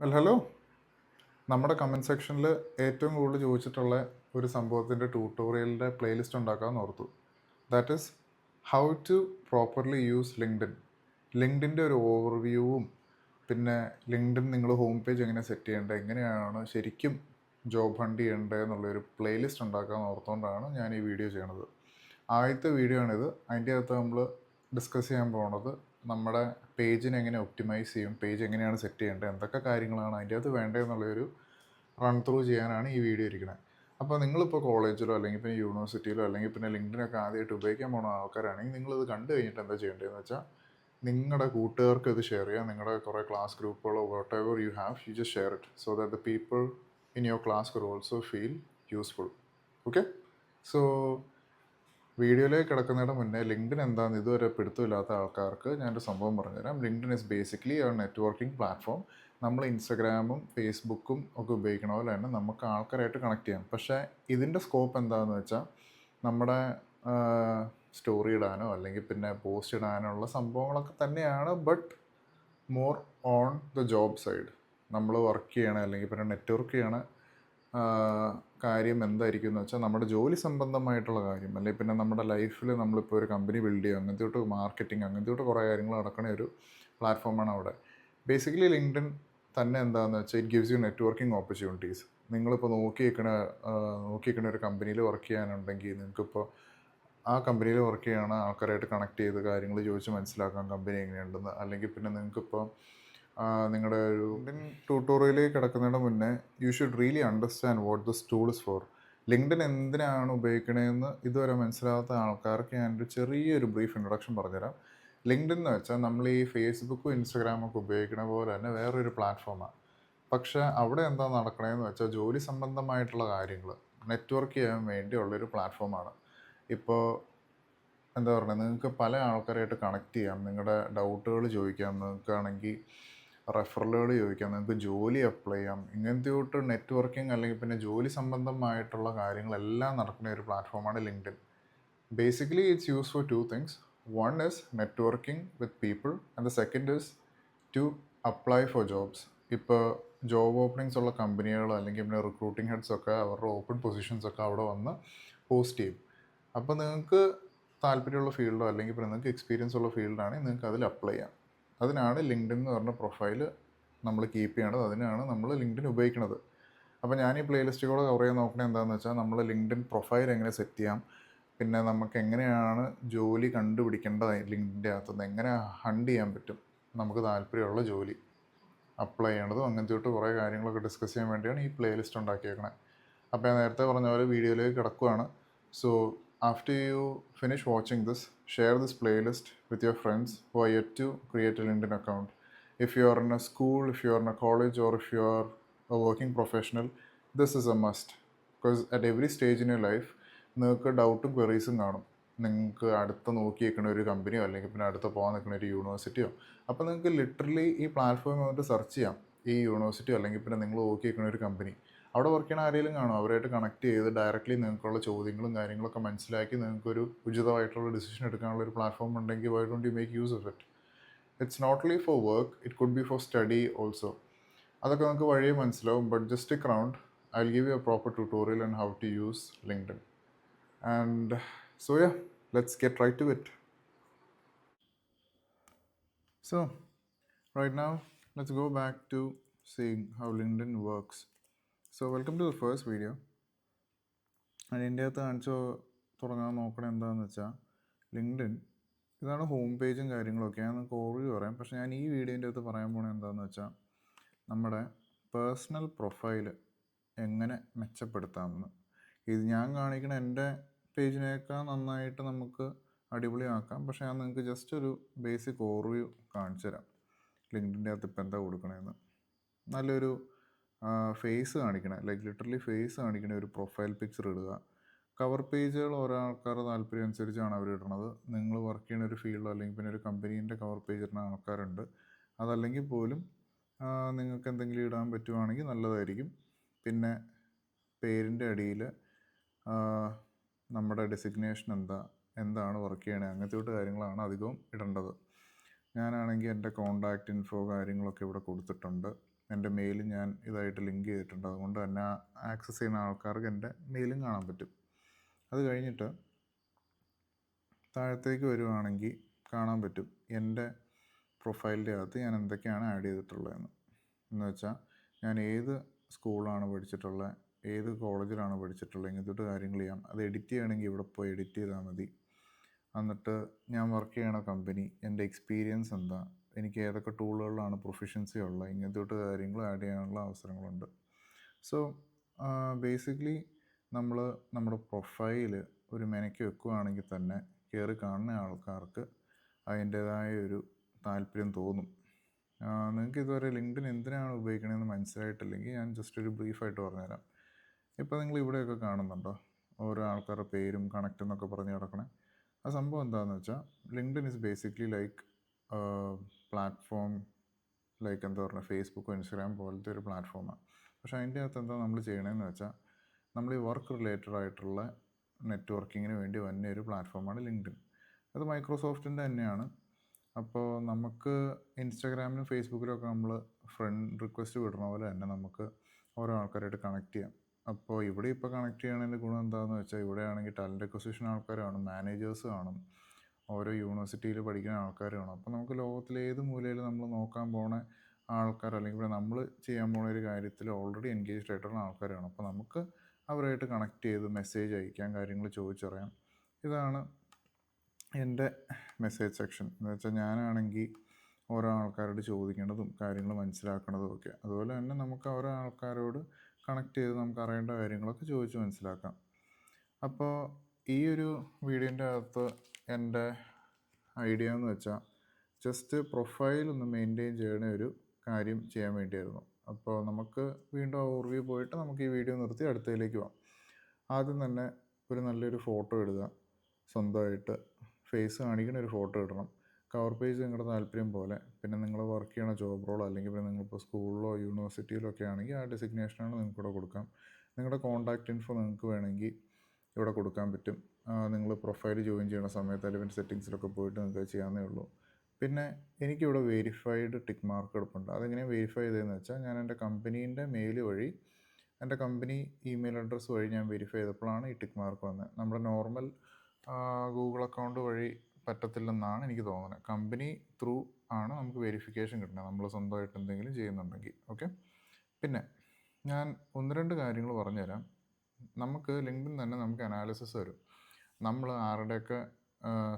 Hello. നമ്മുടെ comment സെക്ഷനിൽ ഏറ്റവും കൂടുതൽ ചോദിച്ചിട്ടുള്ള ഒരു സംഭവത്തിൻ്റെ ട്യൂട്ടോറിയലിൻ്റെ പ്ലേലിസ്റ്റ് ഉണ്ടാക്കാമെന്ന് ഓർത്തു. That is how to properly use LinkedIn. ലിങ്ക്ഡിൻ്റെ ഒരു ഓവർവ്യൂവും പിന്നെ ലിങ്ക്ഡിൻ നിങ്ങൾ ഹോം പേജ് എങ്ങനെ സെറ്റ് ചെയ്യേണ്ടത്, എങ്ങനെയാണ് ശരിക്കും ജോബ് ഹണ്ട് ചെയ്യേണ്ടത് എന്നുള്ളൊരു പ്ലേലിസ്റ്റ് ഉണ്ടാക്കാമെന്ന് ഓർത്തുകൊണ്ടാണ് ഞാൻ ഈ വീഡിയോ ചെയ്യണത്. ആദ്യത്തെ വീഡിയോ ആണിത്. അതിൻ്റെ അകത്ത് നമ്മൾ ഡിസ്കസ് ചെയ്യാൻ പോകുന്നത് നമ്മുടെ പേജിനെ എങ്ങനെ ഒപ്റ്റിമൈസ് ചെയ്യും, പേജ് എങ്ങനെയാണ് സെറ്റ് ചെയ്യേണ്ടത്, എന്തൊക്കെ കാര്യങ്ങളാണ് അതിൻ്റെ അകത്ത് വേണ്ടതെന്നുള്ളൊരു റൺ ത്രൂ ചെയ്യാനാണ് ഈ വീഡിയോ ഇരിക്കുന്നത്. അപ്പോൾ നിങ്ങളിപ്പോൾ കോളേജിലോ അല്ലെങ്കിൽ പിന്നെ യൂണിവേഴ്സിറ്റിയിലോ അല്ലെങ്കിൽ പിന്നെ ലിങ്ക്ഡിനൊക്കെ ആദ്യമായിട്ട് ഉപയോഗിക്കാൻ പോകുന്ന ആൾക്കാരാണെങ്കിൽ നിങ്ങളിത് കണ്ടു കഴിഞ്ഞിട്ട് എന്താ ചെയ്യേണ്ടതെന്ന് വെച്ചാൽ നിങ്ങളുടെ കൂട്ടുകാർക്ക് ഇത് ഷെയർ ചെയ്യുക. നിങ്ങളുടെ കുറേ ക്ലാസ് ഗ്രൂപ്പുകളോ whatever you have, you just share it so that the people in your class could also feel useful. Okay, so വീഡിയോയിലേക്ക് കിടക്കുന്നതിന് മുന്നേ ലിങ്ക്ഡിൻ എന്താണെന്ന് ഇതുവരെ പിടുത്തമില്ലാത്ത ആൾക്കാർക്ക് ഞാനൊരു സംഭവം പറഞ്ഞുതരാം. ലിങ്ക്ഡിൻ ഇസ് ബേസിക്കലി ഒരു നെറ്റ്വർക്കിംഗ് പ്ലാറ്റ്ഫോം. നമ്മൾ ഇൻസ്റ്റഗ്രാമും ഫേസ്ബുക്കും ഒക്കെ ഉപയോഗിക്കണ പോലെ തന്നെ നമുക്ക് ആൾക്കാരായിട്ട് കണക്ട് ചെയ്യാം. പക്ഷേ ഇതിൻ്റെ സ്കോപ്പ് എന്താണെന്ന് വെച്ചാൽ നമ്മുടെ സ്റ്റോറി ഇടാനോ അല്ലെങ്കിൽ പിന്നെ പോസ്റ്റ് ഇടാനോ ഉള്ള സംഭവങ്ങളൊക്കെ തന്നെയാണ്, but more on the job side. നമ്മൾ വർക്ക് ചെയ്യണ അല്ലെങ്കിൽ പിന്നെ നെറ്റ്വർക്ക് ചെയ്യണ കാര്യം എന്തായിരിക്കും എന്ന് വെച്ചാൽ നമ്മുടെ ജോലി സംബന്ധമായിട്ടുള്ള കാര്യം, അല്ലെങ്കിൽ പിന്നെ നമ്മുടെ ലൈഫിൽ നമ്മളിപ്പോൾ ഒരു കമ്പനി ബിൽഡ് ചെയ്യുക, അങ്ങനത്തെ തൊട്ട് മാർക്കറ്റിംഗ്, അങ്ങനത്തെ തൊട്ട് കുറേ കാര്യങ്ങൾ നടക്കുന്ന ഒരു പ്ലാറ്റ്ഫോമാണ് അവിടെ. ബേസിക്കലി ലിങ്ക്ഡിൻ തന്നെ എന്താണെന്ന് വെച്ചാൽ it gives you networking opportunities. നിങ്ങളിപ്പോൾ നോക്കിയിരിക്കുന്ന ഒരു കമ്പനിയിൽ വർക്ക് ചെയ്യാനുണ്ടെങ്കിൽ നിങ്ങൾക്കിപ്പോൾ ആ കമ്പനിയിൽ വർക്ക് ചെയ്യണ ആൾക്കാരായിട്ട് കണക്ട് ചെയ്ത് കാര്യങ്ങൾ ചോദിച്ച് മനസ്സിലാക്കാം കമ്പനി എങ്ങനെയുണ്ടെന്ന്. അല്ലെങ്കിൽ പിന്നെ നിങ്ങൾക്കിപ്പോൾ നിങ്ങളുടെ ഒരു ട്യൂട്ടോറിയലിലേക്ക് കിടക്കുന്നതിന് മുന്നേ you should really understand what this tool is for. LinkedIn എന്തിനാണ് ഉപയോഗിക്കണതെന്ന് ഇതുവരെ മനസ്സിലാകാത്ത ആൾക്കാർക്ക് ഞാനൊരു ചെറിയൊരു ബ്രീഫ് ഇൻട്രൊഡക്ഷൻ പറഞ്ഞുതരാം. ലിങ്ക്ഡിൻ എന്ന് വെച്ചാൽ നമ്മൾ ഈ ഫേസ്ബുക്കും ഇൻസ്റ്റഗ്രാമൊക്കെ ഉപയോഗിക്കണ പോലെ തന്നെ വേറൊരു പ്ലാറ്റ്ഫോമാണ്. പക്ഷേ അവിടെ എന്താ നടക്കണതെന്ന് വെച്ചാൽ ജോലി സംബന്ധമായിട്ടുള്ള കാര്യങ്ങൾ നെറ്റ്വർക്ക് ചെയ്യാൻ വേണ്ടിയുള്ളൊരു പ്ലാറ്റ്ഫോമാണ്. ഇപ്പോൾ എന്താ പറയുക, നിങ്ങൾക്ക് പല ആൾക്കാരായിട്ട് കണക്ട് ചെയ്യാം, നിങ്ങളുടെ ഡൗട്ടുകൾ ചോദിക്കാം, നിങ്ങൾക്കാണെങ്കിൽ റെഫറലുകൾ ചോദിക്കാം, നിങ്ങൾക്ക് ജോലി അപ്ലൈ ചെയ്യാം. ഇങ്ങനത്തെ തൊട്ട് നെറ്റ്വർക്കിംഗ് അല്ലെങ്കിൽ പിന്നെ ജോലി സംബന്ധമായിട്ടുള്ള കാര്യങ്ങളെല്ലാം നടക്കുന്ന ഒരു പ്ലാറ്റ്ഫോമാണ് LinkedIn. Basically it's use for two things. One is networking with people and the second is to apply for jobs. ഇപ്പോൾ ജോബ് ഓപ്പണിങ്സ് ഉള്ള കമ്പനികൾ അല്ലെങ്കിൽ പിന്നെ റിക്രൂട്ടിംഗ് ഹെഡ്സൊക്കെ അവരുടെ ഓപ്പൺ പൊസിഷൻസൊക്കെ അവിടെ വന്ന് പോസ്റ്റ് ചെയ്യും. അപ്പോൾ നിങ്ങൾക്ക് താല്പര്യമുള്ള ഫീൽഡോ അല്ലെങ്കിൽ പിന്നെ നിങ്ങൾക്ക് എക്സ്പീരിയൻസ് ഉള്ള ഫീൽഡാണെങ്കിൽ നിങ്ങൾക്ക് അതിൽ അപ്ലൈ ചെയ്യാം. അതിനാണ് ലിങ്ക്ഡിൻ എന്ന് പറഞ്ഞ പ്രൊഫൈൽ നമ്മൾ കീപ്പ് ചെയ്യേണ്ടത്. അതിനാണ് നമ്മൾ ലിങ്ക്ഡിൻ ഉപയോഗിക്കുന്നത്. അപ്പോൾ ഞാൻ ഈ പ്ലേലിസ്റ്റുകൾ കവർ ചെയ്യാൻ നോക്കണത് എന്താണെന്ന് വെച്ചാൽ നമ്മൾ ലിങ്ക്ഡിൻ പ്രൊഫൈൽ എങ്ങനെ സെറ്റ് ചെയ്യാം, പിന്നെ നമുക്ക് എങ്ങനെയാണ് ജോലി കണ്ടുപിടിക്കേണ്ടത്, ലിങ്ക്ഡിൻ്റെ അകത്തുനിന്ന് എങ്ങനെ ഹണ്ട് ചെയ്യാൻ പറ്റും, നമുക്ക് താല്പര്യമുള്ള ജോലി അപ്ലൈ ചെയ്യേണ്ടതും അങ്ങനത്തെ തൊട്ട് കുറേ കാര്യങ്ങളൊക്കെ ഡിസ്കസ് ചെയ്യാൻ വേണ്ടിയാണ് ഈ പ്ലേലിസ്റ്റ് ഉണ്ടാക്കിയേക്കണേ. അപ്പോൾ ഞാൻ നേരത്തെ പറഞ്ഞ പോലെ വീഡിയോയിലേക്ക് കിടക്കുകയാണ്. So after you finish watching this, share this playlist with your friends who are yet to create a LinkedIn account. If you are in a school, if you are in a college, or if you are a working professional, this is a must. Because at every stage in your life, നിങ്ങൾക്ക് ഡൗട്ടും ക്വറീസും കാണും. നിങ്ങൾക്ക് അടുത്ത് നോക്കി നിൽക്കുന്ന ഒരു കമ്പനിയോ അല്ലെങ്കിൽ പിന്നെ അടുത്ത് പോകാൻ നിൽക്കുന്ന ഒരു യൂണിവേഴ്സിറ്റിയോ, അപ്പോൾ നിങ്ങൾക്ക് ലിറ്ററലി ഈ പ്ലാറ്റ്ഫോമിൽ വന്നിട്ട് സെർച്ച് ചെയ്യാം ഈ യൂണിവേഴ്സിറ്റിയോ അല്ലെങ്കിൽ പിന്നെ നിങ്ങൾ നോക്കി നിൽക്കുന്ന ഒരു കമ്പനി. അവിടെ വർക്ക് ചെയ്യണ ആരെങ്കിലും കാണും, അവരായിട്ട് കണക്ട് ചെയ്ത് ഡയറക്റ്റ്ലി നിങ്ങൾക്കുള്ള ചോദ്യങ്ങളും കാര്യങ്ങളൊക്കെ മനസ്സിലാക്കി നിങ്ങൾക്കൊരു ഉചിതമായിട്ടുള്ള ഡിസിഷൻ എടുക്കാനുള്ള ഒരു പ്ലാറ്റ്ഫോം ഉണ്ടെങ്കിൽ why don't you make use of it. It's not only for work, it could be for study also. അതൊക്കെ നമുക്ക് വഴിയെ മനസ്സിലാവും. But just stick around, I will give you a proper tutorial on how to use LinkedIn. And so yeah, let's get right to it. So right now, let's go back to seeing how LinkedIn works. So welcome to the first video. അതിൻ്റെ അകത്ത് തുടങ്ങാൻ നോക്കണത് എന്താണെന്ന് വെച്ചാൽ LinkedIn ഇതാണ് home പേജും കാര്യങ്ങളൊക്കെ. ഞാൻ നിങ്ങൾക്ക് ഓർവ് പറയാം. പക്ഷേ ഞാൻ ഈ വീഡിയോൻ്റെ അകത്ത് പറയാൻ പോണത് എന്താണെന്ന് വെച്ചാൽ നമ്മുടെ പേഴ്സണൽ പ്രൊഫൈൽ എങ്ങനെ മെച്ചപ്പെടുത്താമെന്ന്. ഇത് ഞാൻ കാണിക്കണ എൻ്റെ പേജിനേക്കാൾ നന്നായിട്ട് നമുക്ക് അടിപൊളിയാക്കാം. പക്ഷേ ഞാൻ നിങ്ങൾക്ക് ജസ്റ്റ് ഒരു ബേസിക് ഓർവ്യൂ കാണിച്ചു തരാം. ലിങ്ക്ഡിൻ്റെ അകത്ത് ഇപ്പോൾ എന്താ കൊടുക്കണതെന്ന്. നല്ലൊരു ഫേസ് കാണിക്കണേ, ലൈക്ക് ലിറ്ററലി ഫേസ് കാണിക്കണ ഒരു പ്രൊഫൈൽ പിക്ചർ ഇടുക. കവർ പേജുകൾ ഓരോ ആൾക്കാരുടെ താല്പര്യം അനുസരിച്ചാണ് അവർ ഇടുന്നത്. നിങ്ങൾ വർക്ക് ചെയ്യുന്ന ഒരു ഫീൽഡോ അല്ലെങ്കിൽ പിന്നെ ഒരു കമ്പനീൻ്റെ കവർ പേജ് ഇടുന്ന ആൾക്കാരുണ്ട്. അതല്ലെങ്കിൽ പോലും നിങ്ങൾക്ക് എന്തെങ്കിലും ഇടാൻ പറ്റുവാണെങ്കിൽ നല്ലതായിരിക്കും. പിന്നെ പേരിൻ്റെ അടിയിൽ നമ്മുടെ ഡെസിഗ്നേഷൻ എന്താണ് വർക്ക് ചെയ്യണേ, അങ്ങനത്തെ തൊട്ട് കാര്യങ്ങളാണ് അധികവും ഇടേണ്ടത്. ഞാനാണെങ്കിൽ എൻ്റെ കോണ്ടാക്റ്റ് ഇൻഫോ കാര്യങ്ങളൊക്കെ ഇവിടെ കൊടുത്തിട്ടുണ്ട്. എൻ്റെ മെയിൽ ഞാൻ ഇതായിട്ട് ലിങ്ക് ചെയ്തിട്ടുണ്ട്. അതുകൊണ്ട് തന്നെ ആക്സസ് ചെയ്യുന്ന ആൾക്കാർക്ക് എൻ്റെ മെയിലും കാണാൻ പറ്റും. അത് കഴിഞ്ഞിട്ട് താഴത്തേക്ക് വരുവാണെങ്കിൽ കാണാൻ പറ്റും എൻ്റെ പ്രൊഫൈലിൻ്റെ അകത്ത് ഞാൻ എന്തൊക്കെയാണ് ആഡ് ചെയ്തിട്ടുള്ളതെന്ന്. എന്ന് വെച്ചാൽ ഞാൻ ഏത് സ്കൂളാണ് പഠിച്ചിട്ടുള്ളത്, ഏത് കോളേജിലാണ് പഠിച്ചിട്ടുള്ളത്, ഇങ്ങനത്തെ കാര്യങ്ങൾ ചെയ്യാം. അത് എഡിറ്റ് ചെയ്യണമെങ്കിൽ ഇവിടെ പോയി എഡിറ്റ് ചെയ്താൽ മതി. എന്നിട്ട് ഞാൻ വർക്ക് ചെയ്യണ കമ്പനി, എൻ്റെ എക്സ്പീരിയൻസ് എന്താ, എനിക്ക് ഏതൊക്കെ ടൂളുകളിലാണ് പ്രൊഫിഷ്യൻസി ഉള്ളത്, ഇങ്ങനത്തെ കാര്യങ്ങൾ ആഡ് ചെയ്യാനുള്ള അവസരങ്ങളുണ്ട്. സോ ബേസിക്കലി നമ്മൾ നമ്മുടെ പ്രൊഫൈൽ ഒരു മെനക്ക് വെക്കുകയാണെങ്കിൽ തന്നെ കയറി കാണുന്ന ആൾക്കാർക്ക് അതിൻ്റേതായ ഒരു താല്പര്യം തോന്നും. നിങ്ങൾക്ക് ഇതുവരെ ലിങ്ക്ഡിൻ എന്തിനാണ് ഉപയോഗിക്കണമെന്ന് മനസ്സിലായിട്ടില്ലെങ്കിൽ ഞാൻ ജസ്റ്റ് ഒരു ബ്രീഫായിട്ട് പറഞ്ഞുതരാം. ഇപ്പോൾ നിങ്ങൾ ഇവിടെയൊക്കെ കാണുന്നുണ്ടോ ഓരോ ആൾക്കാരുടെ പേരും കണക്റ്റ് എന്നൊക്കെ പറഞ്ഞ് കിടക്കണേ. ആ സംഭവം എന്താണെന്ന് വെച്ചാൽ LinkedIn is basically like platform, like എന്താ പറയുക, ഫേസ്ബുക്കോ ഇൻസ്റ്റാഗ്രാം പോലത്തെ ഒരു പ്ലാറ്റ്ഫോമാണ്. പക്ഷേ അതിൻ്റെ അകത്ത് എന്താ നമ്മൾ ചെയ്യണമെന്ന് വെച്ചാൽ നമ്മൾ ഈ വർക്ക് റിലേറ്റഡ് ആയിട്ടുള്ള നെറ്റ്വർക്കിങ്ങിന് വേണ്ടി വന്ന ഒരു പ്ലാറ്റ്ഫോമാണ് ലിങ്ക്ഡിൻ. അത് മൈക്രോസോഫ്റ്റിൻ്റെ തന്നെയാണ്. അപ്പോൾ നമുക്ക് ഇൻസ്റ്റാഗ്രാമിലും ഫേസ്ബുക്കിലും ഒക്കെ നമ്മൾ ഫ്രണ്ട് റിക്വസ്റ്റ് വിടുന്ന പോലെ തന്നെ നമുക്ക് ഓരോ ആൾക്കാരായിട്ട് കണക്ട് ചെയ്യാം. അപ്പോൾ ഇവിടെ ഇപ്പോൾ കണക്ട് ചെയ്യണതിൻ്റെ ഗുണം എന്താണെന്ന് വെച്ചാൽ ഇവിടെ ആണെങ്കിൽ ടാലൻറ്റ് അക്വസിഷൻ ആൾക്കാർ കാണും, മാനേജേഴ്സ് കാണും, ഓരോ യൂണിവേഴ്സിറ്റിയിൽ പഠിക്കുന്ന ആൾക്കാർ കാണും. അപ്പോൾ നമുക്ക് ലോകത്തിലെ ഏത് മൂലയിൽ നമ്മൾ നോക്കാൻ പോണ ആൾക്കാർ, അല്ലെങ്കിൽ ഇവിടെ നമ്മൾ ചെയ്യാൻ പോണ ഒരു കാര്യത്തിൽ ഓൾറെഡി എൻഗേജ്ഡ് ആയിട്ടുള്ള ആൾക്കാരാണ്. അപ്പോൾ നമുക്ക് അവരായിട്ട് കണക്ട് ചെയ്ത് മെസ്സേജ് അയക്കാം, കാര്യങ്ങൾ ചോദിച്ചറിയാം. ഇതാണ് എൻ്റെ മെസ്സേജ് സെക്ഷൻ. എന്ന് വെച്ചാൽ ഞാനാണെങ്കിൽ ഓരോ ആൾക്കാരോട് ചോദിക്കേണ്ടതും കാര്യങ്ങൾ മനസ്സിലാക്കണതും ഒക്കെ. അതുപോലെ തന്നെ നമുക്ക് ഓരോ ആൾക്കാരോട് കണക്ട് ചെയ്ത് നമുക്ക് അറിയേണ്ട കാര്യങ്ങളൊക്കെ ചോദിച്ച് മനസ്സിലാക്കാം. അപ്പോൾ ഈ ഒരു വീഡിയോൻ്റെ അകത്ത് എൻ്റെ ഐഡിയ എന്ന് വെച്ചാൽ ജസ്റ്റ് പ്രൊഫൈൽ ഒന്ന് മെയിൻറ്റെയിൻ ചെയ്യുന്ന ഒരു കാര്യം ചെയ്യാൻ വേണ്ടിയായിരുന്നു. അപ്പോൾ നമുക്ക് വീണ്ടും ഓവർവ്യൂ പോയിട്ട് നമുക്ക് ഈ വീഡിയോ നിർത്തി അടുത്തതിലേക്ക് പോകാം. ആദ്യം തന്നെ ഒരു നല്ലൊരു ഫോട്ടോ ഇടുക, സ്വന്തമായിട്ട് ഫേസ് കാണിക്കുന്ന ഒരു ഫോട്ടോ ഇടണം. കവർ പേജ് നിങ്ങളുടെ താല്പര്യം പോലെ. പിന്നെ നിങ്ങൾ വർക്ക് ചെയ്യണ ജോബ് റോളോ അല്ലെങ്കിൽ പിന്നെ നിങ്ങളിപ്പോൾ സ്കൂളിലോ യൂണിവേഴ്സിറ്റിയിലോ ഒക്കെ ആണെങ്കിൽ ആ ഡെസിഗ്നേഷനാണ് നിങ്ങൾക്ക് ഇവിടെ കൊടുക്കാം. നിങ്ങളുടെ കോൺടാക്റ്റ് ഇൻഫോ നിങ്ങൾക്ക് വേണമെങ്കിൽ ഇവിടെ കൊടുക്കാൻ പറ്റും. നിങ്ങൾ പ്രൊഫൈൽ ജോയിൻ ചെയ്യുന്ന സമയത്ത് അല്ലെങ്കിൽ സെറ്റിങ്സിലൊക്കെ പോയിട്ട് നിങ്ങൾക്ക് ചെയ്യാവുന്നേ ഉള്ളൂ. പിന്നെ എനിക്കിവിടെ വെരിഫൈഡ് ടിക്ക് മാർക്ക് എടുപ്പുണ്ട്. അതെങ്ങനെയാണ് വെരിഫൈ ചെയ്തതെന്ന് വെച്ചാൽ ഞാൻ എൻ്റെ കമ്പനീൻ്റെ മെയിൽ വഴി, എൻ്റെ കമ്പനി ഇമെയിൽ അഡ്രസ്സ് വഴി ഞാൻ വെരിഫൈ ചെയ്തപ്പോഴാണ് ഈ ടിക്ക് മാർക്ക് വന്നത്. നമ്മുടെ നോർമൽ ഗൂഗിൾ അക്കൗണ്ട് വഴി പറ്റത്തില്ലെന്നാണ് എനിക്ക് തോന്നുന്നത്. കമ്പനി ത്രൂ ആണ് നമുക്ക് വെരിഫിക്കേഷൻ കിട്ടുന്നത്, നമ്മൾ സ്വന്തമായിട്ട് എന്തെങ്കിലും ചെയ്യുന്നുണ്ടെങ്കിൽ. ഓക്കെ, പിന്നെ ഞാൻ ഒന്ന് രണ്ട് കാര്യങ്ങൾ പറഞ്ഞുതരാം. നമുക്ക് ലിങ്ക്ഡിൻ തന്നെ നമുക്ക് അനാലിസിസ് വരും. നമ്മൾ ആരുടെയൊക്കെ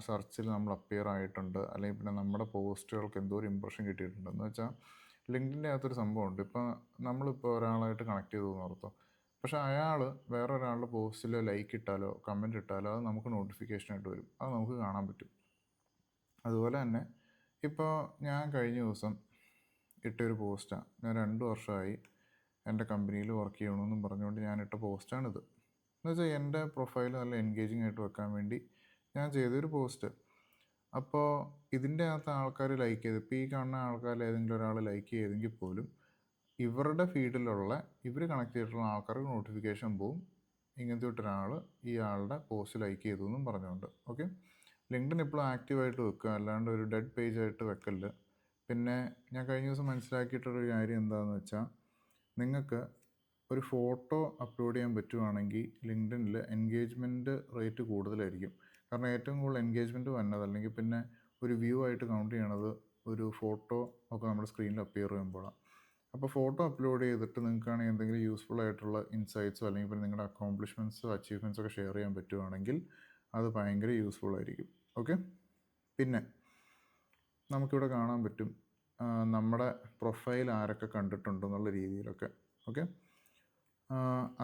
സെർച്ചിൽ നമ്മൾ അപ്പിയർ ആയിട്ടുണ്ട്, അല്ലെങ്കിൽ പിന്നെ നമ്മുടെ പോസ്റ്റുകൾക്ക് എന്തോ ഒരു ഇമ്പ്രഷൻ കിട്ടിയിട്ടുണ്ട് എന്ന് വെച്ചാൽ ലിങ്ക്ഡിൻ്റെ അകത്തൊരു സംഭവമുണ്ട്. ഇപ്പോൾ നമ്മളിപ്പോൾ ഒരാളായിട്ട് കണക്ട് ചെയ്തു എന്ന് ഓർത്തോ, പക്ഷേ അയാൾ വേറെ ഒരാളുടെ പോസ്റ്റിൽ ലൈക്ക് ഇട്ടാലോ കമൻറ്റ് ഇട്ടാലോ അത് നമുക്ക് നോട്ടിഫിക്കേഷനായിട്ട് വരും, അത് നമുക്ക് കാണാൻ പറ്റും. അതുപോലെ തന്നെ ഇപ്പോൾ ഞാൻ കഴിഞ്ഞ ദിവസം ഇട്ടൊരു പോസ്റ്റാണ്, ഞാൻ 2 വർഷമായി എൻ്റെ കമ്പനിയിൽ വർക്ക് ചെയ്യണമെന്നും പറഞ്ഞുകൊണ്ട് ഞാനിട്ട പോസ്റ്റാണിത്. എന്ന് വെച്ചാൽ എൻ്റെ പ്രൊഫൈൽ നല്ല എൻഗേജിങ് ആയിട്ട് വെക്കാൻ വേണ്ടി ഞാൻ ചെയ്തൊരു പോസ്റ്റ്. അപ്പോൾ ഇതിൻ്റെ അകത്ത് ആൾക്കാർ ലൈക്ക് ചെയ്ത്, ഇപ്പോൾ ഈ കാണുന്ന ആൾക്കാരിൽ ഏതെങ്കിലും ഒരാൾ ലൈക്ക് ചെയ്തെങ്കിൽ പോലും ഇവരുടെ ഫീഡിലുള്ള ഇവർ കണക്ട് ചെയ്തിട്ടുള്ള ആൾക്കാർക്ക് നോട്ടിഫിക്കേഷൻ പോവും, ഇങ്ങനത്തെ ഒരാൾ ഈ ആളുടെ പോസ്റ്റ് ലൈക്ക് ചെയ്തു എന്നും പറഞ്ഞുകൊണ്ട്. ഓക്കെ, ലിങ്ക്ഡിൻ എപ്പോഴും ആക്റ്റീവായിട്ട് വെക്കുക, അല്ലാണ്ട് ഒരു ഡെഡ് പേജായിട്ട് വെക്കല്ല്. പിന്നെ ഞാൻ കഴിഞ്ഞ ദിവസം മനസ്സിലാക്കിയിട്ടൊരു കാര്യം എന്താണെന്ന് വെച്ചാൽ നിങ്ങൾക്ക് ഒരു ഫോട്ടോ അപ്ലോഡ് ചെയ്യാൻ പറ്റുവാണെങ്കിൽ ലിങ്ക്ഡിനിൽ എൻഗേജ്മെൻറ്റ് റേറ്റ് കൂടുതലായിരിക്കും. കാരണം ഏറ്റവും കൂടുതൽ എൻഗേജ്മെൻറ്റ് വന്നത്, അല്ലെങ്കിൽ പിന്നെ ഒരു വ്യൂ ആയിട്ട് കൗണ്ട് ചെയ്യണത് ഒരു ഫോട്ടോ ഒക്കെ നമ്മുടെ സ്ക്രീനിൽ അപ്പിയർ ചെയ്യുമ്പോഴാണ്. അപ്പോൾ ഫോട്ടോ അപ്ലോഡ് ചെയ്തിട്ട് നിങ്ങൾക്കാണെങ്കിൽ എന്തെങ്കിലും യൂസ്ഫുൾ ആയിട്ടുള്ള ഇൻസൈറ്റ്സോ അല്ലെങ്കിൽ പിന്നെ നിങ്ങളുടെ അക്കോംപ്ലിഷ്മെൻറ്റ്സോ അച്ചീവ്മെൻറ്റ്സോ ഒക്കെ ഷെയർ ചെയ്യാൻ പറ്റുവാണെങ്കിൽ അത് ഭയങ്കര യൂസ്ഫുൾ ആയിരിക്കും. ഓക്കെ, പിന്നെ നമുക്കിവിടെ കാണാൻ പറ്റും നമ്മുടെ പ്രൊഫൈൽ ആരൊക്കെ കണ്ടിട്ടുണ്ടെന്നുള്ള രീതിയിലൊക്കെ. ഓക്കെ,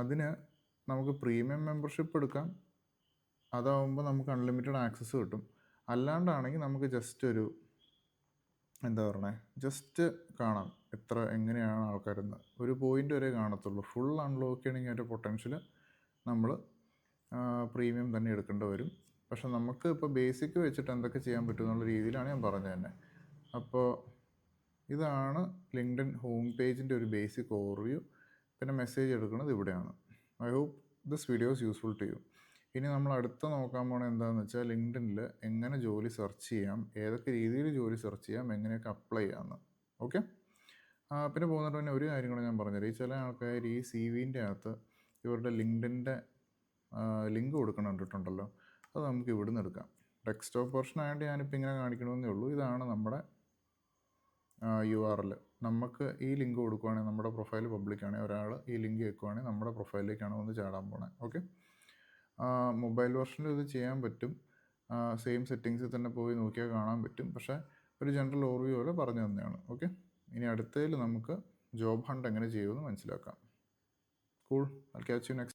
അതിന് നമുക്ക് പ്രീമിയം മെമ്പർഷിപ്പ് എടുക്കാം. അതാവുമ്പോൾ നമുക്ക് അൺലിമിറ്റഡ് ആക്സസ് കിട്ടും. അല്ലാണ്ടാണെങ്കിൽ നമുക്ക് ജസ്റ്റ് ഒരു എന്താ പറയുക, ജസ്റ്റ് കാണാം എങ്ങനെയാണ് ആൾക്കാരെന്ന്, ഒരു പോയിൻ്റ് വരെ കാണത്തുള്ളൂ. ഫുൾ അൺലോക്ക് ചെയ്യണമെങ്കിൽ അതിൻ്റെ പൊട്ടൻഷ്യൽ നമ്മൾ പ്രീമിയം തന്നെ എടുക്കേണ്ടി വരും. പക്ഷെ നമുക്ക് ഇപ്പോൾ ബേസിക് വെച്ചിട്ട് എന്തൊക്കെ ചെയ്യാൻ പറ്റും എന്നുള്ള രീതിയിലാണ് ഞാൻ പറഞ്ഞത് തന്നെ. അപ്പോൾ ഇതാണ് ലിങ്ക്ഡിൻ ഹോം പേജിൻ്റെ ഒരു ബേസിക് ഓവർവ്യൂ. പിന്നെ മെസ്സേജ് എടുക്കുന്നത് ഇവിടെയാണ്. I hope this video is useful to you. ഇനി നമ്മൾ അടുത്ത നോക്കാൻ പോകണത് എന്താണെന്ന് വെച്ചാൽ ലിങ്ക്ഡിനിൽ എങ്ങനെ ജോലി സെർച്ച് ചെയ്യാം, ഏതൊക്കെ രീതിയിൽ ജോലി സെർച്ച് ചെയ്യാം, എങ്ങനെയൊക്കെ അപ്ലൈ ചെയ്യാമെന്ന്. ഓക്കെ, പിന്നെ പോകുന്നതിന് മുന്നേ ഒരു കാര്യം കൂടെ ഞാൻ പറഞ്ഞുതരാം. ഈ ചില ആൾക്കാർ ഈ സി വിൻ്റെ അകത്ത് ഇവരുടെ ലിങ്ക്ഡിൻ്റെ ലിങ്ക് കൊടുക്കണം കണ്ടിട്ടുണ്ടല്ലോ. അത് നമുക്ക് ഇവിടുന്ന് എടുക്കാം. ഡെസ്ക്ടോപ്പ് വെർഷൻ ആയതുകൊണ്ട് ഞാനിപ്പോൾ ഇങ്ങനെ കാണിക്കണമെന്നേ ഉള്ളൂ. ഇതാണ് നമ്മുടെ URL. നമുക്ക് ഈ ലിങ്ക് കൊടുക്കുവാണെങ്കിൽ നമ്മുടെ പ്രൊഫൈൽ പബ്ലിക്കാണെങ്കിൽ ഒരാൾ ഈ ലിങ്ക് വെക്കുവാണെങ്കിൽ നമ്മുടെ പ്രൊഫൈലിലേക്കാണ് വന്ന് ചാടാൻ പോണേ. ഓക്കെ. മൊബൈൽ വെർഷനിൽ ഇത് ചെയ്യാൻ പറ്റും. സെയിം സെറ്റിങ്സിൽ തന്നെ പോയി നോക്കിയാൽ കാണാൻ പറ്റും. പക്ഷേ ഒരു ജനറൽ ഓവർവ്യൂ പോലെ പറഞ്ഞു തന്നെയാണ്. ഓക്കെ. ഇനി അടുത്തതിൽ നമുക്ക് ജോബ് ഹണ്ട് എങ്ങനെ ചെയ്യുമെന്ന് മനസ്സിലാക്കാം. Cool. I'll catch you next.